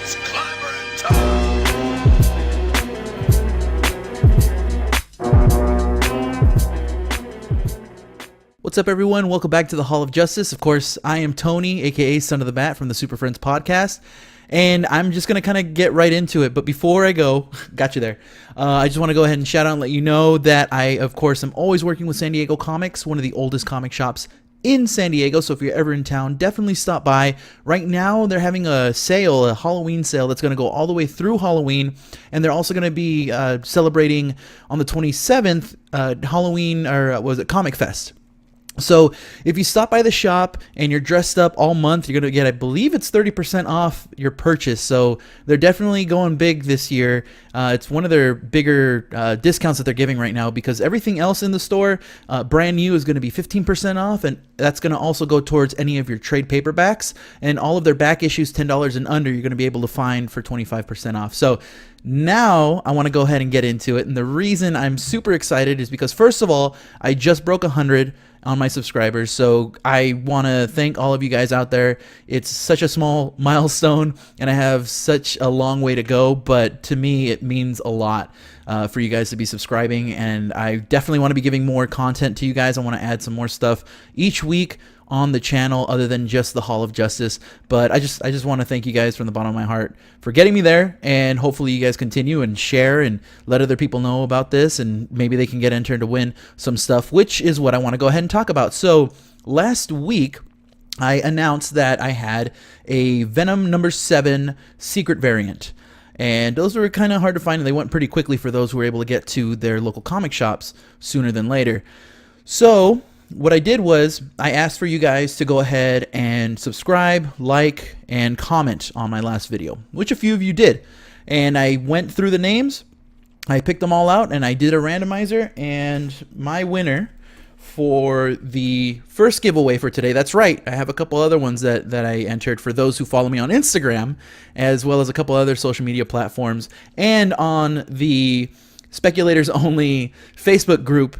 It's clobbering time. What's up, everyone? Welcome back to the Hall of Justice. Of course, I am Tony, aka Son of the Bat from the Super Friends podcast, and I'm just going to kind of get right into it. But before I go, got you there, I just want to go ahead and shout out and let you know that I, of course, am always working with San Diego Comics, one of the oldest comic shops in San Diego. So if you're ever in town, definitely stop by. Right now, they're having a sale, a Halloween sale that's going to go all the way through Halloween, and they're also going to be celebrating on the 27th Halloween, or was it Comic Fest. So if you stop by the shop and you're dressed up all month, you're going to get, I believe it's 30% off your purchase. So they're definitely going big this year. It's one of their bigger discounts that they're giving right now, because everything else in the store, brand new, is going to be 15% off. And that's going to also go towards any of your trade paperbacks. And all of their back issues, $10 and under, you're going to be able to find for 25% off. So now I want to go ahead and get into it. And the reason I'm super excited is because, first of all, I just broke 100 on my subscribers. So I want to thank all of you guys out there. It's such a small milestone and I have such a long way to go, but to me it means a lot for you guys to be subscribing, and I definitely want to be giving more content to you guys. I want to add some more stuff each week on the channel other than just the Hall of Justice. But I just want to thank you guys from the bottom of my heart for getting me there, and hopefully you guys continue and share and let other people know about this, and maybe they can get entered to win some stuff, which is what I want to go ahead and talk about. So last week I announced that I had a Venom number 7 secret variant, and those were kind of hard to find, and they went pretty quickly for those who were able to get to their local comic shops sooner than later. So what I did was I asked for you guys to go ahead and subscribe, like, and comment on my last video, which a few of you did. And I went through the names, I picked them all out, and I did a randomizer, and my winner for the first giveaway for today, that's right, I have a couple other ones that I entered for those who follow me on Instagram, as well as a couple other social media platforms, and on the Speculators Only Facebook group.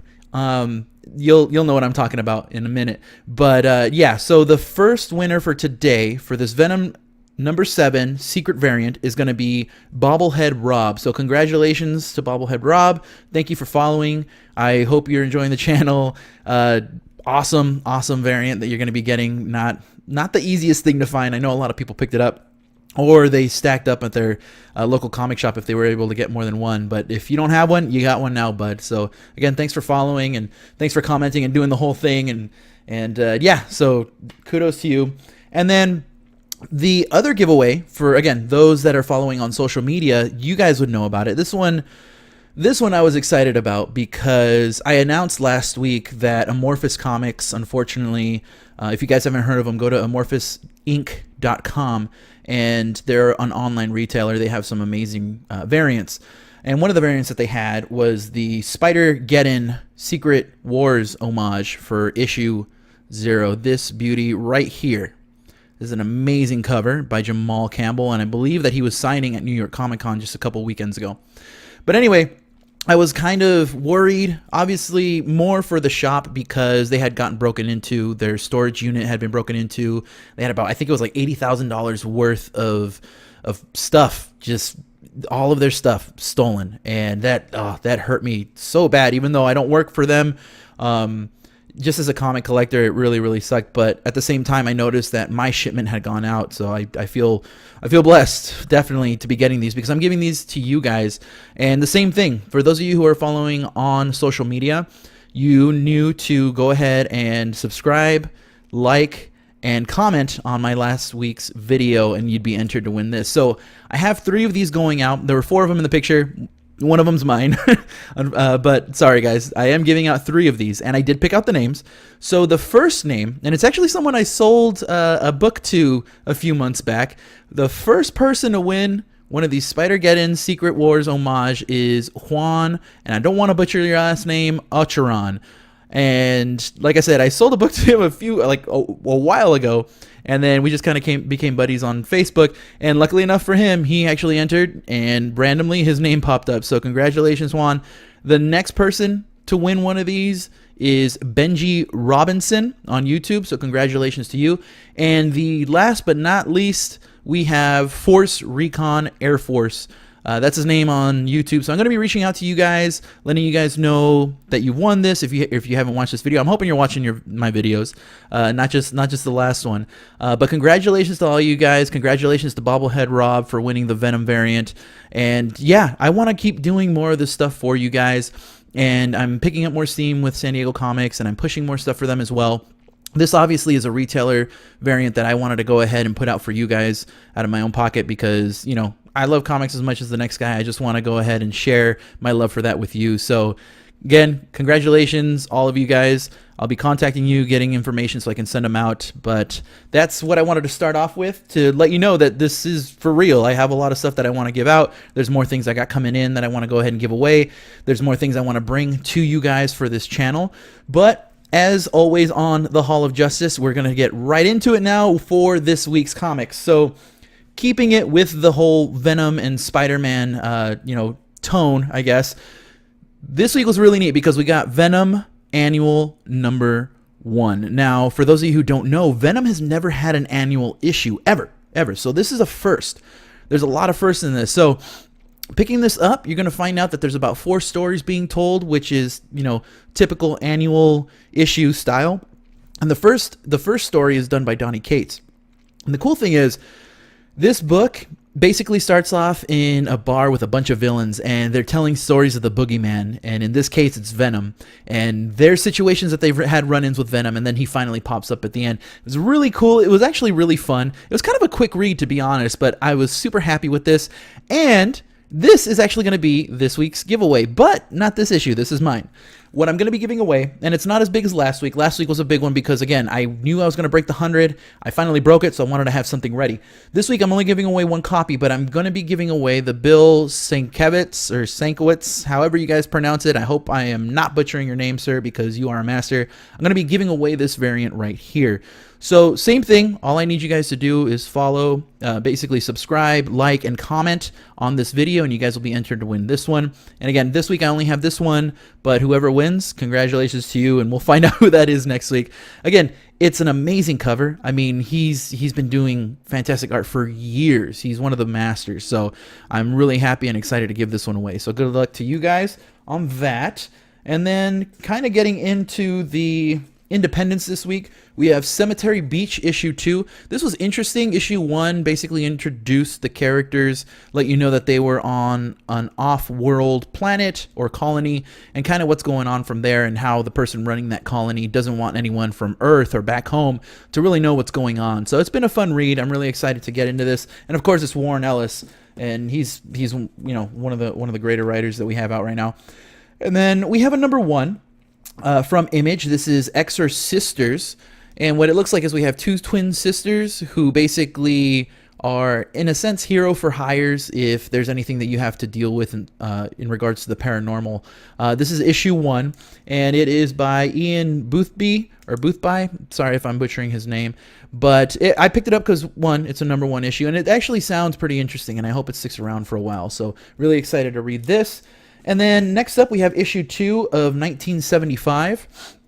You'll know what I'm talking about in a minute. But yeah, so the first winner for today for this Venom number 7 secret variant is going to be Bobblehead Rob. So congratulations to Bobblehead Rob. Thank you for following. I hope you're enjoying the channel. Awesome variant that you're going to be getting. Not the easiest thing to find. I know a lot of people picked it up, or they stacked up at their local comic shop if they were able to get more than one. But if you don't have one, you got one now, bud. So again, thanks for following, and thanks for commenting and doing the whole thing. And yeah, so kudos to you. And then the other giveaway for, again, those that are following on social media, you guys would know about it. This one I was excited about because I announced last week that Amorphous Comics, unfortunately, if you guys haven't heard of them, go to amorphousinc.com, and they're an online retailer. They have some amazing variants. And one of the variants that they had was the Spider-Geddon Secret Wars homage for issue 0. This beauty right here. This is an amazing cover by Jamal Campbell, and I believe that he was signing at New York Comic Con just a couple weekends ago. But anyway, I was kind of worried, obviously more for the shop, because they had gotten broken into. Their storage unit had been broken into. They had about, I think it was like $80,000 worth of stuff, just all of their stuff stolen. And that hurt me so bad, even though I don't work for them. Just as a comic collector, it really sucked. But at the same time, I noticed that my shipment had gone out, so I feel blessed, definitely, to be getting these, because I'm giving these to you guys. And the same thing for those of you who are following on social media, you need to go ahead and subscribe, like, and comment on my last week's video, and you'd be entered to win this. So I have 3 of these going out. There were 4 of them in the picture. One of them's mine, but sorry guys, I am giving out 3 of these, and I did pick out the names. So the first name, and it's actually someone I sold a book to a few months back. The first person to win one of these Spider-Geddon Secret Wars homage is Juan, and I don't want to butcher your last name, Acheron. And like I said, I sold a book to him a while ago, and then we just kind of became buddies on Facebook. And luckily enough for him, he actually entered, and randomly his name popped up. So congratulations, Juan. The next person to win one of these is Benji Robinson on YouTube. So congratulations to you. And the last but not least we have Force Recon Air Force. That's his name on YouTube. So I'm going to be reaching out to you guys, letting you guys know that you won this. If you haven't watched this video, I'm hoping you're watching my videos, not just the last one. But congratulations to all you guys. Congratulations to Bobblehead Rob for winning the Venom variant. And yeah, I want to keep doing more of this stuff for you guys. And I'm picking up more steam with San Diego Comics, and I'm pushing more stuff for them as well. This obviously is a retailer variant that I wanted to go ahead and put out for you guys out of my own pocket because, you know, I love comics as much as the next guy. I just want to go ahead and share my love for that with you. So again, congratulations, all of you guys. I'll be contacting you, getting information so I can send them out. But that's what I wanted to start off with, to let you know that this is for real. I have a lot of stuff that I want to give out. There's more things I got coming in that I want to go ahead and give away. There's more things I want to bring to you guys for this channel. But as always on the Hall of Justice, we're going to get right into it now for this week's comics. So keeping it with the whole Venom and Spider-Man, tone, I guess, this week was really neat because we got Venom Annual number 1. Now, for those of you who don't know, Venom has never had an annual issue, ever. So this is a first. There's a lot of firsts in this. So picking this up, you're going to find out that there's about 4 stories being told, which is, typical annual issue style. And the first story is done by Donny Cates. And the cool thing is, this book basically starts off in a bar with a bunch of villains, and they're telling stories of the boogeyman, and in this case it's Venom, and there's situations that they've had run-ins with Venom, and then he finally pops up at the end. It was really cool. It was actually really fun. It was kind of a quick read, to be honest, but I was super happy with this. And this is actually going to be this week's giveaway, but not this issue. This is mine. What I'm going to be giving away, and it's not as big as last week. Last week was a big one because, again, I knew I was going to break the 100. I finally broke it, so I wanted to have something ready. This week, I'm only giving away 1 copy, but I'm going to be giving away the Bill Sienkiewicz, or Sienkiewicz, however you guys pronounce it. I hope I am not butchering your name, sir, because you are a master. I'm going to be giving away this variant right here. So same thing, all I need you guys to do is follow, basically subscribe, like, and comment on this video, and you guys will be entered to win this one. And again, this week I only have this one, but whoever wins, congratulations to you, and we'll find out who that is next week. Again, it's an amazing cover. I mean, he's been doing fantastic art for years. He's one of the masters, so I'm really happy and excited to give this one away. So good luck to you guys on that. And then kind of getting into the independence this week, we have Cemetery Beach issue 2. This was interesting. Issue 1 basically introduced the characters, let you know that they were on an off-world planet or colony, and kind of what's going on from there, and how the person running that colony doesn't want anyone from Earth or back home to really know what's going on. So it's been a fun read. I'm really excited to get into this. And of course, it's Warren Ellis, and he's one of the greater writers that we have out right now. And then we have a number 1 from Image. This is Exorcisters, and what it looks like is we have 2 twin sisters who basically are, in a sense, hero for hires if there's anything that you have to deal with in regards to the paranormal. This is issue 1, and it is by Ian Boothby, or Boothby. Sorry if I'm butchering his name, but I picked it up because, 1, it's a number 1 issue, and it actually sounds pretty interesting, and I hope it sticks around for a while. So really excited to read this. And then next up, we have issue 2 of 1975.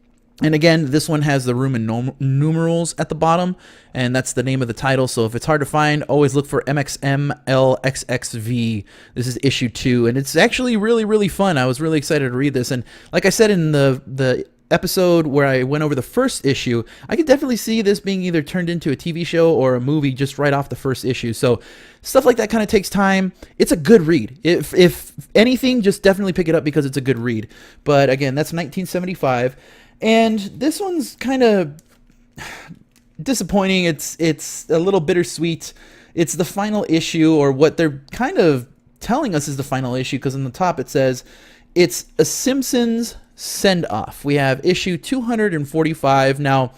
And again, this one has the Roman numerals at the bottom, and that's the name of the title. So if it's hard to find, always look for MXMLXXV. This is issue 2, and it's actually really, really fun. I was really excited to read this. And like I said in the episode where I went over the first issue, I could definitely see this being either turned into a TV show or a movie just right off the first issue. So stuff like that kind of takes time. It's a good read. If anything, just definitely pick it up because it's a good read. But again, that's 1975. And this one's kind of disappointing. It's a little bittersweet. It's the final issue, or what they're kind of telling us is the final issue, because on the top it says it's a Simpsons send-off. We have issue 245. Now,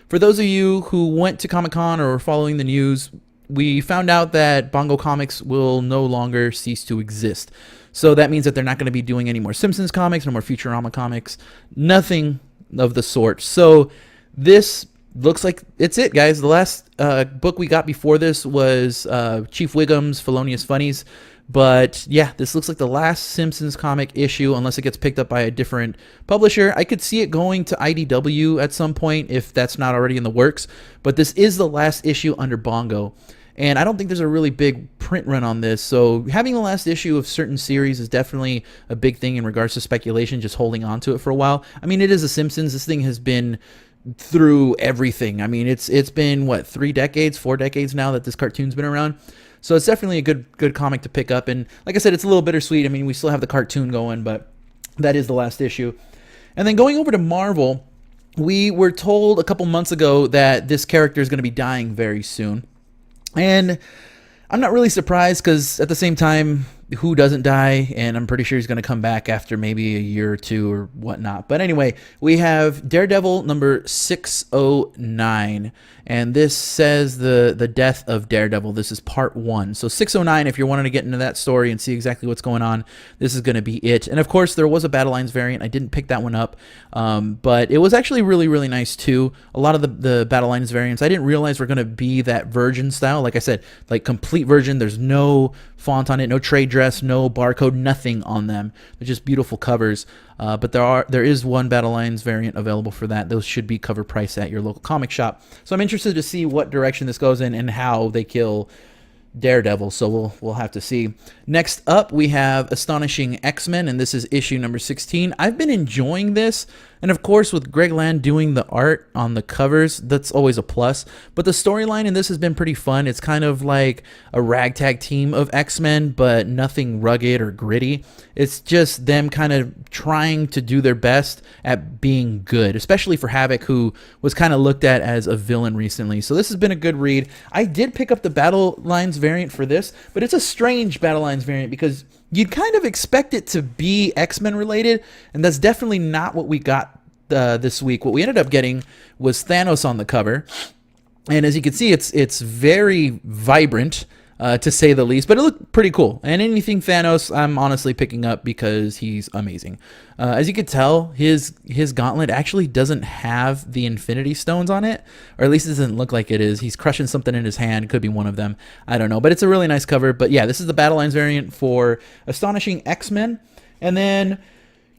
for those of you who went to Comic-Con or were following the news, we found out that Bongo Comics will no longer cease to exist. So that means that they're not going to be doing any more Simpsons comics, no more Futurama comics, nothing of the sort. So this looks like it's it, guys. The last book we got before this was Chief Wiggum's Felonious Funnies. But yeah, this looks like the last Simpsons comic issue, unless it gets picked up by a different publisher. I could see it going to IDW at some point if that's not already in the works. But this is the last issue under Bongo. and I don't think there's a really big print run on this. So having the last issue of certain series is definitely a big thing in regards to speculation, just holding on to it for a while. I mean, it is a Simpsons. This thing has been through everything. I mean, it's been what, 4 decades now that this cartoon's been around. So it's definitely a good comic to pick up. And like I said, it's a little bittersweet. I mean, we still have the cartoon going, but that is the last issue. And then going over to Marvel, we were told a couple months ago that this character is going to be dying very soon. And I'm not really surprised, because at the same time, who doesn't die? And I'm pretty sure he's going to come back after maybe a year or two or whatnot. But anyway, we have Daredevil number 609. And this says the death of Daredevil. This is part 1. So 609, if you're wanting to get into that story and see exactly what's going on, this is going to be it. And of course, there was a Battle Lines variant. I didn't pick that one up, but it was actually really, really nice too. A lot of the Battle Lines variants, I didn't realize were going to be that Virgin style. Like I said, like complete Virgin. There's no font on it, no trade dress, no barcode, nothing on them. They're just beautiful covers. But there is one Battle Lines variant available for that. Those should be cover price at your local comic shop. So I'm interested to see what direction this goes in and how they kill Daredevil. So we'll have to see. Next up, we have Astonishing X-Men, and this is issue number 16. I've been enjoying this, and of course, with Greg Land doing the art on the covers, that's always a plus. But the storyline in this has been pretty fun. It's kind of like a ragtag team of X-Men, but nothing rugged or gritty. It's just them kind of trying to do their best at being good, especially for Havoc, who was kind of looked at as a villain recently. So this has been a good read. I did pick up the Battle Lines variant for this, but it's a strange Battle Lines variant because you'd kind of expect it to be X-Men related, and that's definitely not what we got this week. What we ended up getting was Thanos on the cover, and as you can see, it's very vibrant, to say the least, but it looked pretty cool. And anything Thanos, I'm honestly picking up because he's amazing. As you can tell, his gauntlet actually doesn't have the Infinity Stones on it, or at least it doesn't look like it is. He's crushing something in his hand. Could be one of them. I don't know, but it's a really nice cover. But yeah, this is the Battle Lines variant for Astonishing X-Men. And then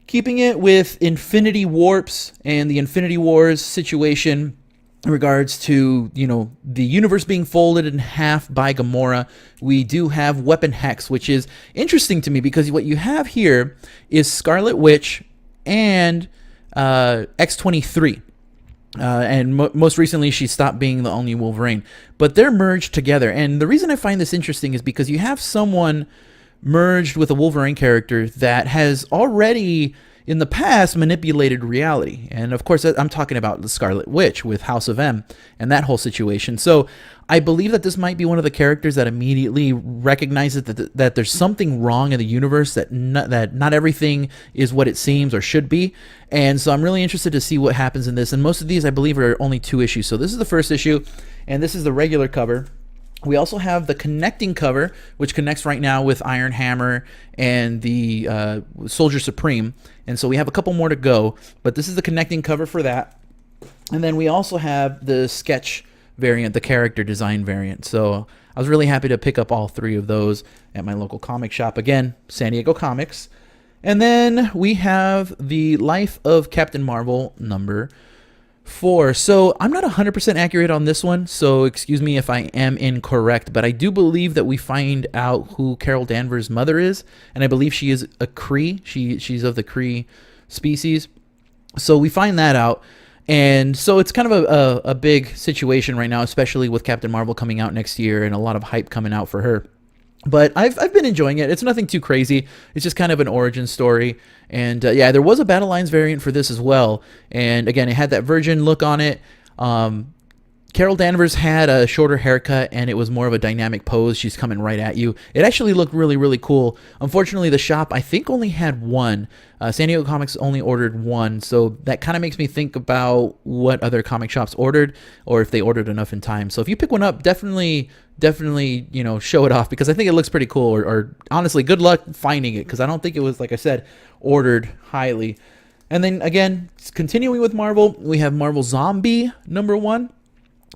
keeping it with Infinity Warps and the Infinity Wars situation in regards to, the universe being folded in half by Gamora, we do have Weapon Hex, which is interesting to me because what you have here is Scarlet Witch and X-23. And most recently, she stopped being the only Wolverine. But they're merged together. And the reason I find this interesting is because you have someone merged with a Wolverine character that has already in the past manipulated reality. And of course, I'm talking about the Scarlet Witch with House of M and that whole situation. So I believe that this might be one of the characters that immediately recognizes that there's something wrong in the universe, that not everything is what it seems or should be. And so I'm really interested to see what happens in this. And most of these, I believe, are only 2 issues. So this is the first issue, and this is the regular cover. We also have the connecting cover, which connects right now with Iron Hammer and the Soldier Supreme. And so we have a couple more to go, but this is the connecting cover for that. And then we also have the sketch variant, the character design variant. So I was really happy to pick up all 3 of those at my local comic shop. Again, San Diego Comics. And then we have the Life of Captain Marvel number 4. So I'm not 100% accurate on this one, so excuse me if I am incorrect, but I do believe that we find out who Carol Danvers' mother is, and I believe she is a Kree. She's of the Kree species. So we find that out, and so it's kind of a big situation right now, especially with Captain Marvel coming out next year and a lot of hype coming out for her. But I've been enjoying it. It's nothing too crazy. It's just kind of an origin story. And yeah, there was a Battle Lines variant for this as well. And again, it had that Virgin look on it. Carol Danvers had a shorter haircut, and it was more of a dynamic pose. She's coming right at you. It actually looked really, really cool. Unfortunately, the shop, I think, only had one. San Diego Comics only ordered one, so that kind of makes me think about what other comic shops ordered, or if they ordered enough in time. So if you pick one up, definitely, show it off, because I think it looks pretty cool, or honestly, good luck finding it, because I don't think it was, like I said, ordered highly. And then, again, continuing with Marvel, we have Marvel Zombie number 1.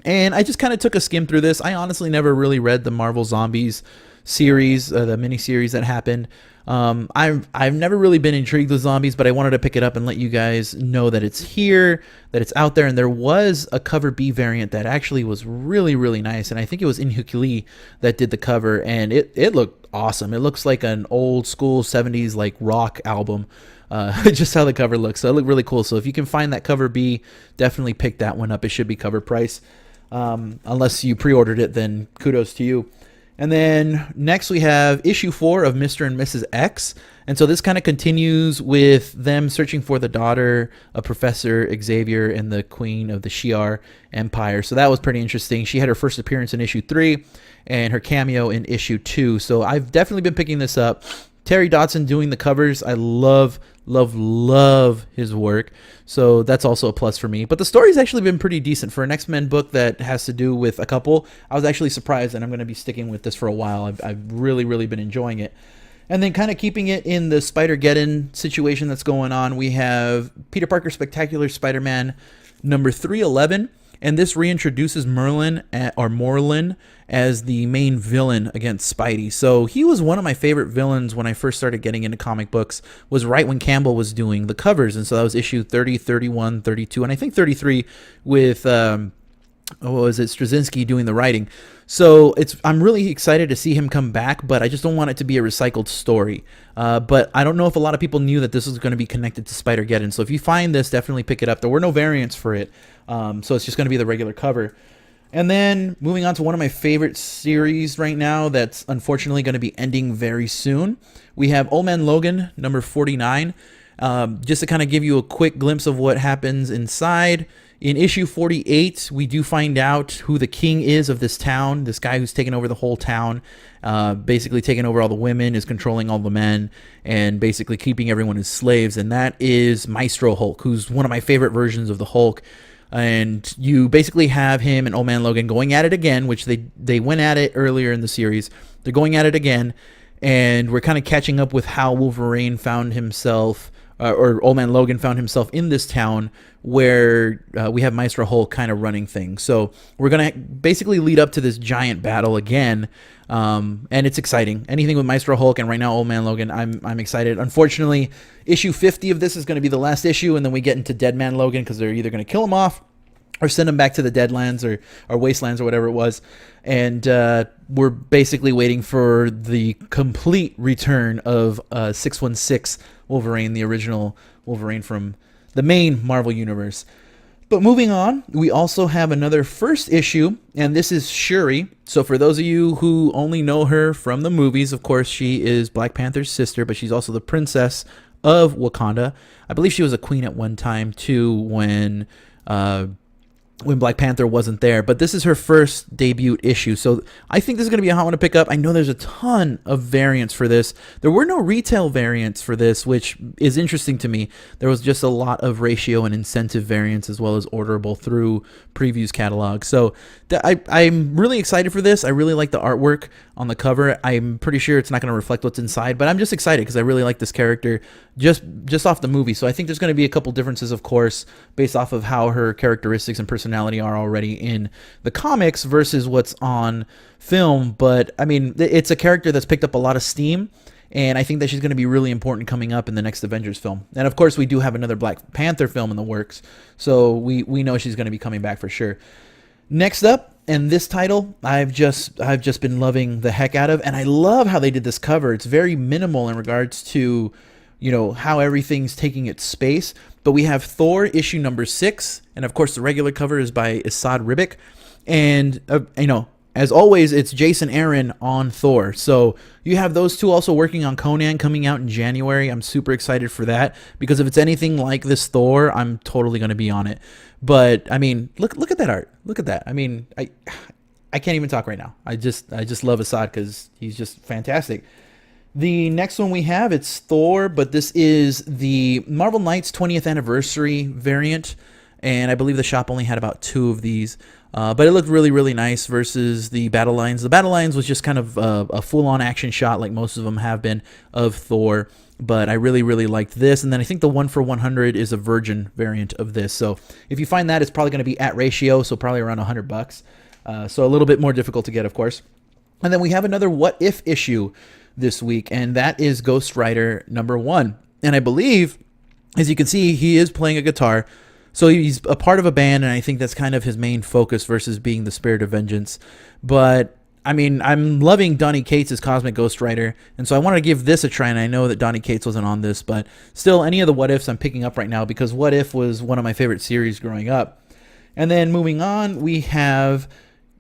And I just kind of took a skim through this. I honestly never really read the Marvel Zombies series, the mini series that happened. I've never really been intrigued with zombies, but I wanted to pick it up and let you guys know that it's here, that it's out there, and there was a cover B variant that actually was really, really nice, and I think it was Inhukili that did the cover, and it looked awesome. It looks like an old school 70s like rock album, just how the cover looks. So it looked really cool. So if you can find that cover B, definitely pick that one up. It should be cover price. Unless you pre-ordered it, then kudos to you. And then next we have issue 4 of Mr. and Mrs. X. And so this kind of continues with them searching for the daughter of Professor Xavier and the Queen of the Shi'ar Empire. So that was pretty interesting. She had her first appearance in issue 3 and her cameo in issue 2. So I've definitely been picking this up. Terry Dodson doing the covers. I love his work. So that's also a plus for me. But the story's actually been pretty decent for an X-Men book that has to do with a couple. I was actually surprised, and I'm going to be sticking with this for a while. I've really been enjoying it. And then kind of keeping it in the Spider-Geddon situation that's going on, we have Peter Parker Spectacular Spider-Man number 311. And this reintroduces Morlun as the main villain against Spidey. So he was one of my favorite villains when I first started getting into comic books, was right when Campbell was doing the covers. And so that was issue 30, 31, 32, and I think 33 with, Straczynski doing the writing. So I'm really excited to see him come back, but I just don't want it to be a recycled story. But I don't know if a lot of people knew that this was going to be connected to Spider-Geddon. So if you find this, definitely pick it up. There were no variants for it. So it's just going to be the regular cover. And then moving on to one of my favorite series right now that's unfortunately going to be ending very soon. We have Old Man Logan, number 49. Just to kind of give you a quick glimpse of what happens inside. In issue 48, we do find out who the king is of this town. This guy who's taken over the whole town, basically taking over all the women, is controlling all the men, and basically keeping everyone as slaves. And that is Maestro Hulk, who's one of my favorite versions of the Hulk. And you basically have him and Old Man Logan going at it again, which they went at it earlier in the series. They're going at it again, and we're kind of catching up with how Wolverine found himself, or Old Man Logan found himself in this town where we have Maestro Hulk kind of running things. So we're going to basically lead up to this giant battle again, and it's exciting. Anything with Maestro Hulk and right now Old Man Logan, I'm excited. Unfortunately, issue 50 of this is going to be the last issue, and then we get into Dead Man Logan because they're either going to kill him off or send him back to the Deadlands or Wastelands or whatever it was. And we're basically waiting for the complete return of 616 Wolverine, the original Wolverine from the main Marvel Universe. But moving on, we also have another first issue, and this is Shuri. So for those of you who only know her from the movies, of course, she is Black Panther's sister, but she's also the princess of Wakanda. I believe she was a queen at one time, too, when Black Panther wasn't there. But this is her first debut issue. So I think this is going to be a hot one to pick up. I know there's a ton of variants for this. There were no retail variants for this, which is interesting to me. There was just a lot of ratio and incentive variants as well as orderable through Previews catalog. So I'm really excited for this. I really like the artwork on the cover. I'm pretty sure it's not going to reflect what's inside, but I'm just excited because I really like this character just off the movie. So I think there's going to be a couple differences, of course, based off of how her characteristics and personality are already in the comics versus what's on film. But I mean, it's a character that's picked up a lot of steam, and I think that she's going to be really important coming up in the next Avengers film. And of course, we do have another Black Panther film in the works, so we know she's going to be coming back for sure. Next up, and this title I've just been loving the heck out of, and I love how they did this cover. It's very minimal in regards to, you know, how everything's taking its space. But we have Thor issue number 6, and of course the regular cover is by Asad Ribic, and as always, it's Jason Aaron on Thor. So you have those two also working on Conan coming out in January. I'm super excited for that because if it's anything like this Thor, I'm totally going to be on it. But I mean, look at that art. Look at that. I mean, I can't even talk right now. I just love Asad because he's just fantastic. The next one we have, it's Thor, but this is the Marvel Knights 20th anniversary variant, and I believe the shop only had about 2 of these. But it looked really, really nice versus the Battle Lines. The Battle Lines was just kind of a full-on action shot like most of them have been of Thor. But I really, really liked this. And then I think the 1 for 100 is a Virgin variant of this. So if you find that, it's probably going to be at ratio, so probably around $100. So a little bit more difficult to get, of course. And then we have another What If issue this week, and that is Ghost Rider #1. And I believe, as you can see, he is playing a guitar. So he's a part of a band, and I think that's kind of his main focus versus being the Spirit of Vengeance. But I mean, I'm loving Donny Cates' Cosmic Ghost Rider, and so I wanted to give this a try, and I know that Donny Cates wasn't on this, but still, any of the What Ifs I'm picking up right now because What If was one of my favorite series growing up. And then moving on, we have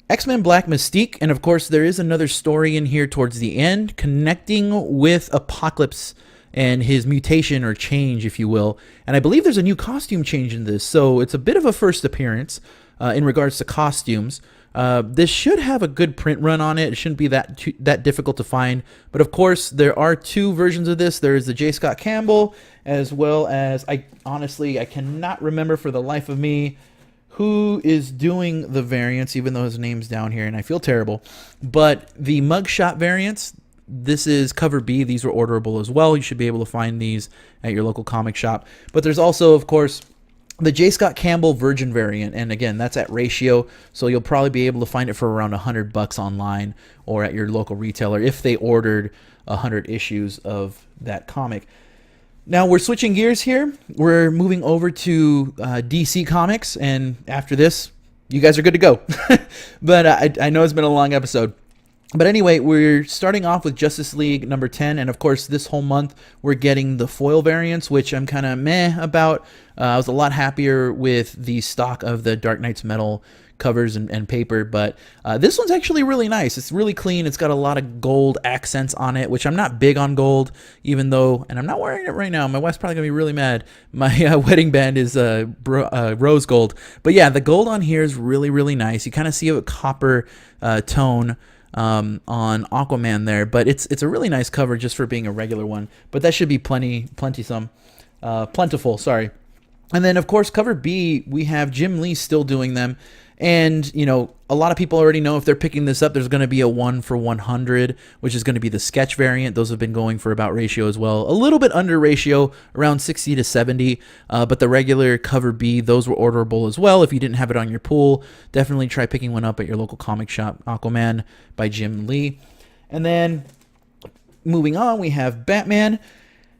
X-Men Black Mystique, and of course, there is another story in here towards the end connecting with Apocalypse and his mutation or change, if you will. And I believe there's a new costume change in this, so it's a bit of a first appearance in regards to costumes. This should have a good print run on it. It shouldn't be that difficult to find. But of course, there are two versions of this. There's the J. Scott Campbell, as well as, I cannot remember for the life of me who is doing the variants, even though his name's down here, and I feel terrible. But the mugshot variants, this is cover B. These were orderable as well. You should be able to find these at your local comic shop. But there's also, of course, the J. Scott Campbell Virgin variant, and again, that's at Ratio, so you'll probably be able to find it for around $100 online or at your local retailer if they ordered 100 issues of that comic. Now we're switching gears here. We're moving over to DC Comics, and after this, you guys are good to go. But I know it's been a long episode. But anyway, we're starting off with Justice League #10, and of course, this whole month we're getting the foil variants, which I'm kind of meh about. I was a lot happier with the stock of the Dark Knight's Metal covers and paper, but this one's actually really nice. It's really clean. It's got a lot of gold accents on it, which I'm not big on gold, even though, and I'm not wearing it right now. My wife's probably gonna be really mad. My wedding band is rose gold, but yeah, the gold on here is really, really nice. You kind of see a copper tone on Aquaman there, but it's a really nice cover just for being a regular one. But that should be plentiful. Sorry. And then of course cover B, we have Jim Lee still doing them, and you know, a lot of people already know if they're picking this up, there's going to be a 1 for 100, which is going to be the sketch variant. Those have been going for about Ratio as well, a little bit under Ratio, around 60 to 70. But the regular cover B, those were orderable as well. If you didn't have it on your pool, definitely try picking one up at your local comic shop. Aquaman by Jim Lee. And then moving on, we have Batman,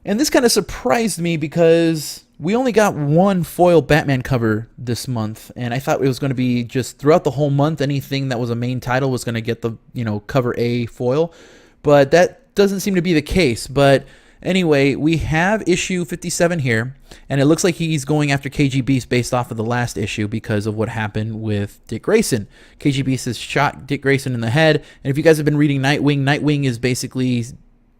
and this kind of surprised me because we only got one foil Batman cover this month, and I thought it was going to be just throughout the whole month, anything that was a main title was going to get the, cover A foil, but that doesn't seem to be the case. But anyway, we have issue 57 here, and it looks like he's going after KG Beast based off of the last issue because of what happened with Dick Grayson. KG Beast has shot Dick Grayson in the head, and if you guys have been reading Nightwing is basically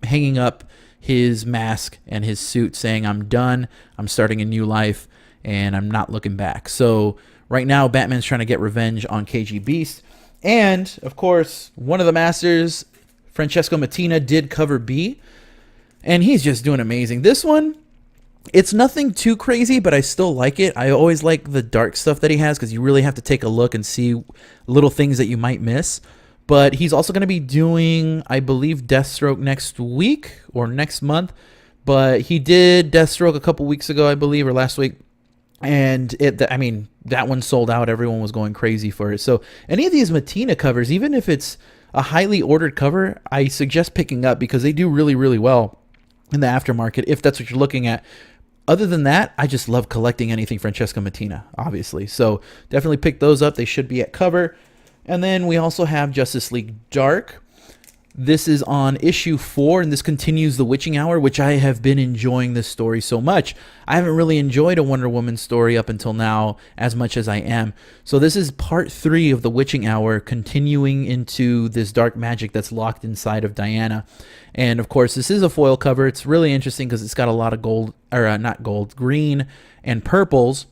hanging up his mask and his suit saying, I'm done, I'm starting a new life, and I'm not looking back. So right now, Batman's trying to get revenge on KG Beast. And, of course, one of the masters, Francesco Mattina, did cover B, and he's just doing amazing. This one, it's nothing too crazy, but I still like it. I always like the dark stuff that he has because you really have to take a look and see little things that you might miss. But he's also going to be doing, I believe, Deathstroke next week or next month. But he did Deathstroke a couple weeks ago, I believe, or last week. And that one sold out. Everyone was going crazy for it. So any of these Mattina covers, even if it's a highly ordered cover, I suggest picking up because they do really, really well in the aftermarket, if that's what you're looking at. Other than that, I just love collecting anything Francesco Mattina, obviously. So definitely pick those up. They should be at cover. And then we also have Justice League Dark. This is on issue 4, and this continues the Witching Hour, which I have been enjoying this story so much. I haven't really enjoyed a Wonder Woman story up until now as much as I am. So this is part 3 of the Witching Hour, continuing into this dark magic that's locked inside of Diana. And of course, this is a foil cover. It's really interesting because it's got a lot of green and purples,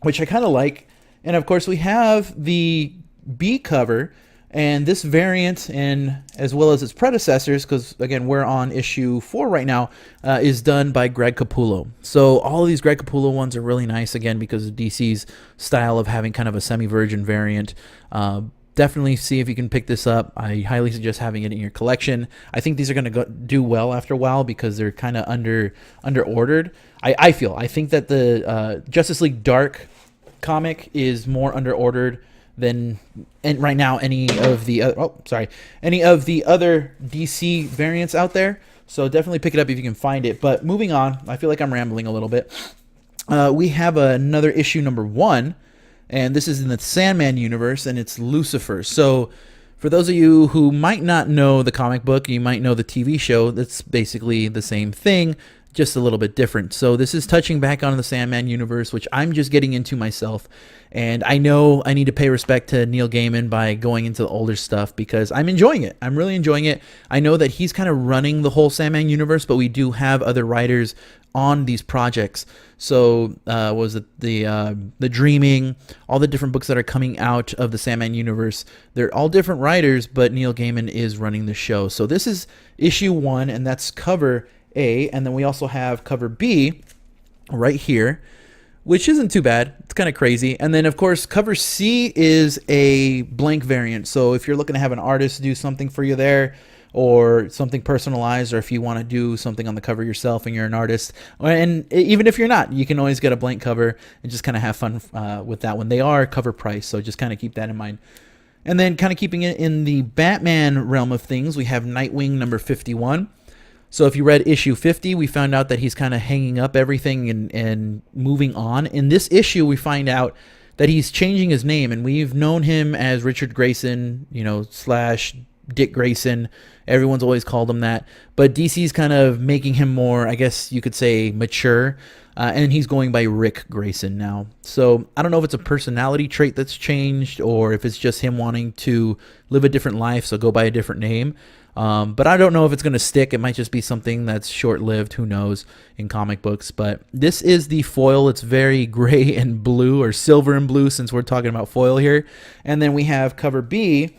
which I kind of like. And of course, we have the B cover, and this variant, and as well as its predecessors, because again we're on issue 4 right now, is done by Greg Capullo. So all of these Greg Capullo ones are really nice, again because of DC's style of having kind of a semi-virgin variant. Definitely see if you can pick this up. I highly suggest having it in your collection. I think these are going to do well after a while because they're kind of under ordered. I think that the Justice League Dark comic is more under ordered than, and right now, any of the other DC variants out there. So definitely pick it up if you can find it. But moving on, I feel like I'm rambling a little bit. We have another issue number 1, and this is in the Sandman universe, and it's Lucifer. So for those of you who might not know the comic book, you might know the TV show, that's basically the same thing, just a little bit different. So this is touching back on the Sandman universe, which I'm just getting into myself. And I know I need to pay respect to Neil Gaiman by going into the older stuff because I'm enjoying it. I'm really enjoying it. I know that he's kind of running the whole Sandman universe, but we do have other writers on these projects. So was it the Dreaming, all the different books that are coming out of the Sandman universe, they're all different writers, but Neil Gaiman is running the show. So this is issue 1, and that's cover A, and then we also have cover B right here, which isn't too bad. It's kind of crazy. And then, of course, cover C is a blank variant. So if you're looking to have an artist do something for you there, or something personalized, or if you want to do something on the cover yourself and you're an artist, and even if you're not, you can always get a blank cover and just kind of have fun with that one. They are cover price, so just kind of keep that in mind. And then kind of keeping it in the Batman realm of things, we have Nightwing number 51. So if you read issue 50, we found out that he's kind of hanging up everything and moving on. In this issue, we find out that he's changing his name, and we've known him as Richard Grayson, slash Dick Grayson. Everyone's always called him that. But DC's kind of making him more, I guess you could say, mature. And he's going by Rick Grayson now. So I don't know if it's a personality trait that's changed or if it's just him wanting to live a different life, so go by a different name. But I don't know if it's going to stick. It might just be something that's short-lived, who knows, in comic books. But this is the foil. It's very gray and blue, or silver and blue, since we're talking about foil here. And then we have cover B,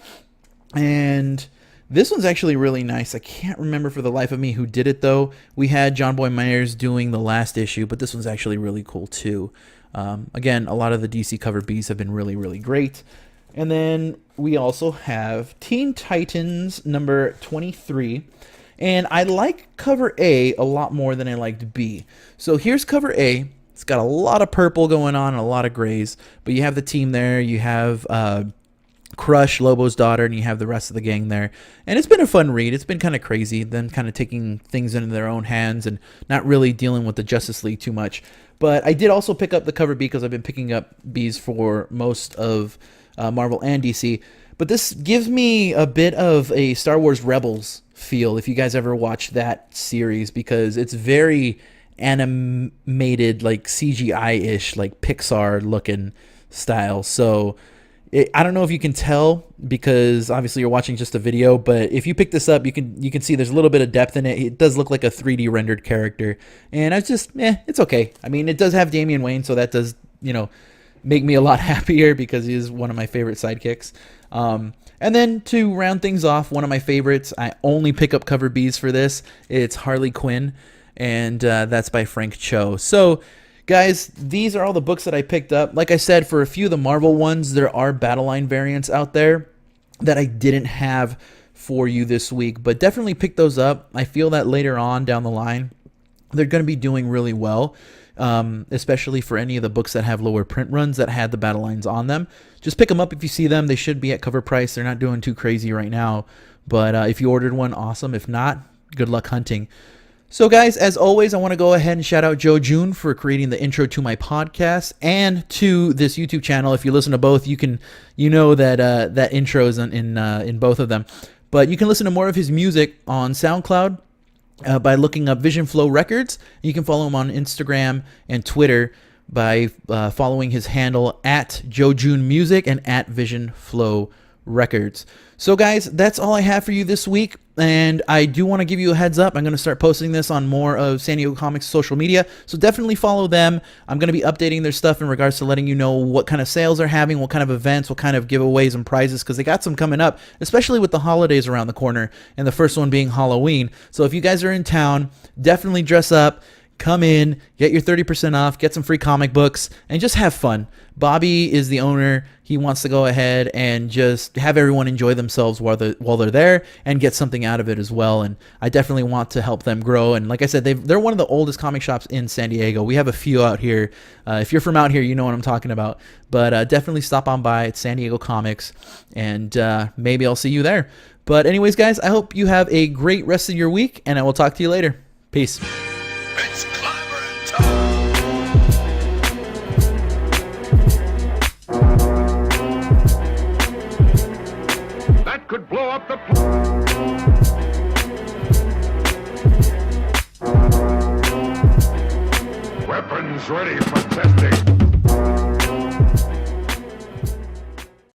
and this one's actually really nice. I can't remember for the life of me who did it, though. We had John Boy Myers doing the last issue, but this one's actually really cool, too. Again, a lot of the DC cover Bs have been really, really great. And then we also have Teen Titans number 23. And I like cover A a lot more than I liked B. So here's cover A. It's got a lot of purple going on and a lot of grays. But you have the team there. You have Crush, Lobo's daughter, and you have the rest of the gang there. And it's been a fun read. It's been kind of crazy, them kind of taking things into their own hands and not really dealing with the Justice League too much. But I did also pick up the cover B because I've been picking up Bs for most of Marvel and DC. But this gives me a bit of a Star Wars Rebels feel, if you guys ever watched that series, because it's very animated, like CGI-ish, like Pixar-looking style. So I don't know if you can tell because obviously you're watching just a video, but if you pick this up, you can see there's a little bit of depth in it. It does look like a 3D rendered character, and I just, it's okay. I mean, it does have Damian Wayne, so that does, make me a lot happier because he is one of my favorite sidekicks. And then to round things off, one of my favorites, I only pick up cover Bs for this. It's Harley Quinn, and that's by Frank Cho. So, guys, these are all the books that I picked up. Like I said, for a few of the Marvel ones, there are Battle Line variants out there that I didn't have for you this week, but definitely pick those up. I feel that later on down the line, they're going to be doing really well. Especially for any of the books that have lower print runs that had the battle lines on them. Just pick them up if you see them. They should be at cover price. They're not doing too crazy right now. But if you ordered one, awesome. If not, good luck hunting. So guys, as always, I want to go ahead and shout out Joe June for creating the intro to my podcast and to this YouTube channel. If you listen to both, you know that that intro is in both of them. But you can listen to more of his music on SoundCloud. By looking up Vision Flow Records. You can follow him on Instagram and Twitter by following his handle at Joe June Music and at Vision Flow Records. So guys, that's all I have for you this week, and I do want to give you a heads up. I'm going to start posting this on more of San Diego Comics social media, so definitely follow them. I'm going to be updating their stuff in regards to letting you know what kind of sales they're having, what kind of events, what kind of giveaways and prizes, because they got some coming up, especially with the holidays around the corner, and the first one being Halloween. So if you guys are in town, definitely dress up. come in, get your 30% off, get some free comic books, and just have fun. Bobby is the owner. He wants to go ahead and just have everyone enjoy themselves while they're there and get something out of it as well. And I definitely want to help them grow. And like I said, they're one of the oldest comic shops in San Diego. We have a few out here. If you're from out here, you know what I'm talking about. But definitely stop on by at San Diego Comics, and maybe I'll see you there. But anyways, guys, I hope you have a great rest of your week, and I will talk to you later. Peace. It's clever and tough. That could blow up the weapons ready for testing.